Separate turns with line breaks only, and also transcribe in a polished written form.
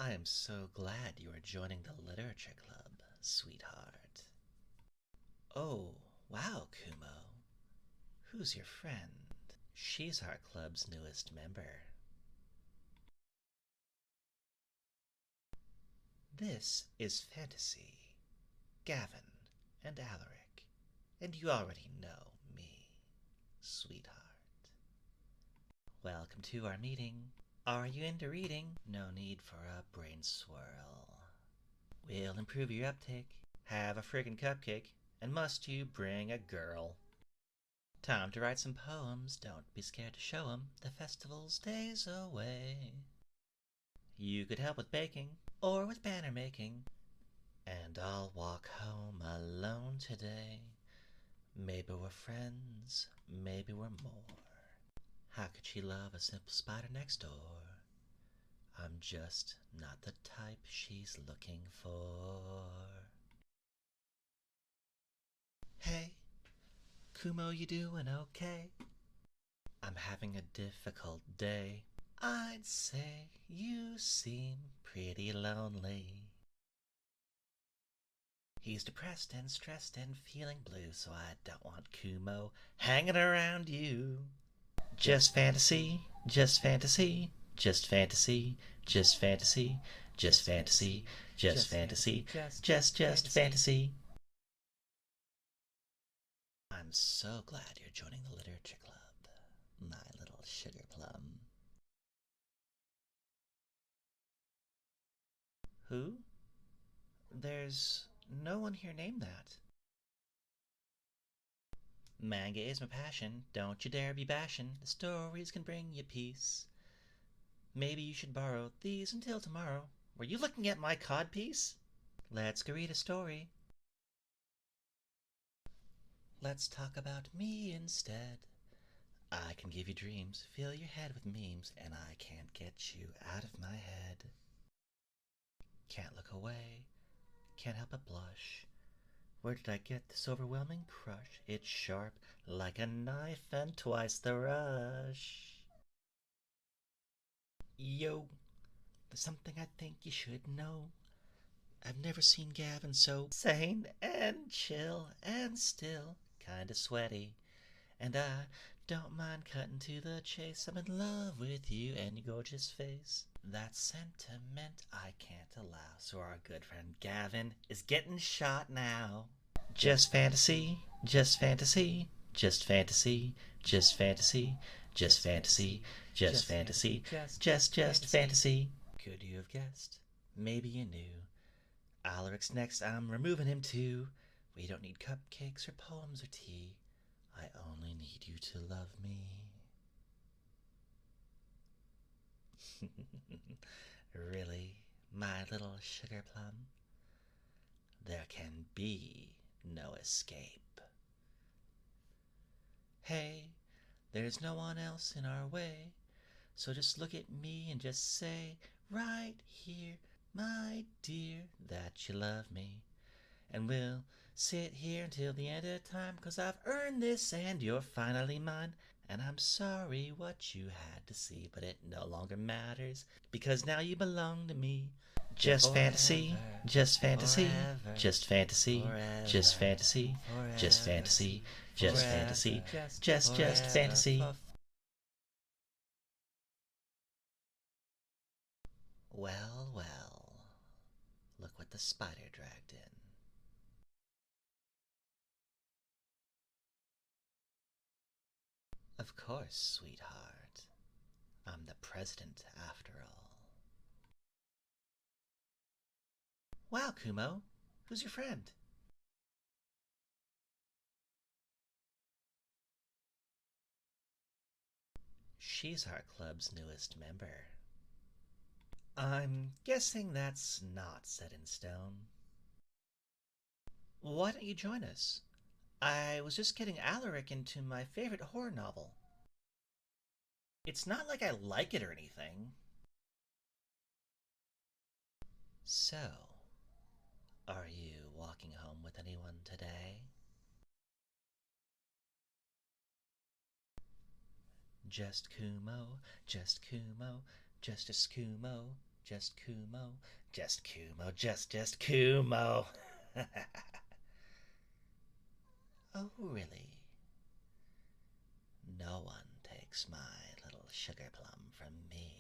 I am so glad you are joining the literature club, sweetheart. Oh, wow, Kumo. Who's your friend? She's our club's newest member. This is Fantasy, Gavin, and Alaric, and you already know me, sweetheart. Welcome to our meeting. Are you into reading? No need for a brain swirl. We'll improve your uptake. Have a friggin' cupcake. And must you bring a girl? Time to write some poems. Don't be scared to show 'em. The festival's days away. You could help with baking or with banner making. And I'll walk home alone today. Maybe we're friends, maybe we're more. How could she love a simple spider next door? I'm just not the type she's looking for. Hey, Kumo, you doing okay? I'm having a difficult day. I'd say you seem pretty lonely. He's depressed and stressed and feeling blue, so I don't want Kumo hanging around you. Just fantasy, just fantasy, just fantasy, just fantasy, just fantasy, just fantasy, just fantasy. I'm so glad you're joining the literature club, my little sugar plum. Who? There's no one here named that. Manga is my passion, don't you dare be bashin'. The stories can bring you peace. Maybe you should borrow these until tomorrow. Were you looking at my codpiece? Let's go read a story. Let's talk about me instead. I can give you dreams, fill your head with memes, and I can't get you out of my head. Can't look away, can't help but blush. Where did I get this overwhelming crush? It's sharp like a knife and twice the rush. Yo, there's something I think you should know. I've never seen Gavin so sane and chill and still kinda sweaty. And I don't mind cutting to the chase. I'm in love with you and your gorgeous face. That sentiment I can't allow, so our good friend Gavin is getting shot now. Just fantasy, just fantasy, just fantasy, just fantasy, just fantasy, just fantasy, just fantasy. Could you have guessed? Maybe you knew. Alaric's next, I'm removing him too. We don't need cupcakes or poems or tea. I only need you to love me. Really, my little sugar plum? There can be no escape. Hey, there's no one else in our way, so just look at me and just say right here, my dear, that you love me. And we'll sit here until the end of time, 'cause I've earned this and you're finally mine. And I'm sorry what you had to see, but it no longer matters, because now you belong to me. Just fantasy, just fantasy, just fantasy, just fantasy, just fantasy, just fantasy, just fantasy. Well, well, look what the spider dragged in. Of course, sweetheart. I'm the president, after all. Wow, Kumo. Who's your friend? She's our club's newest member. I'm guessing that's not set in stone. Why don't you join us? I was just getting Alaric into my favorite horror novel. It's not like I like it or anything. So, are you walking home with anyone today? Just Kumo, just Kumo, just a Kumo, Just Kumo, just Kumo, just Kumo. Oh, really? No one takes my little sugar plum from me.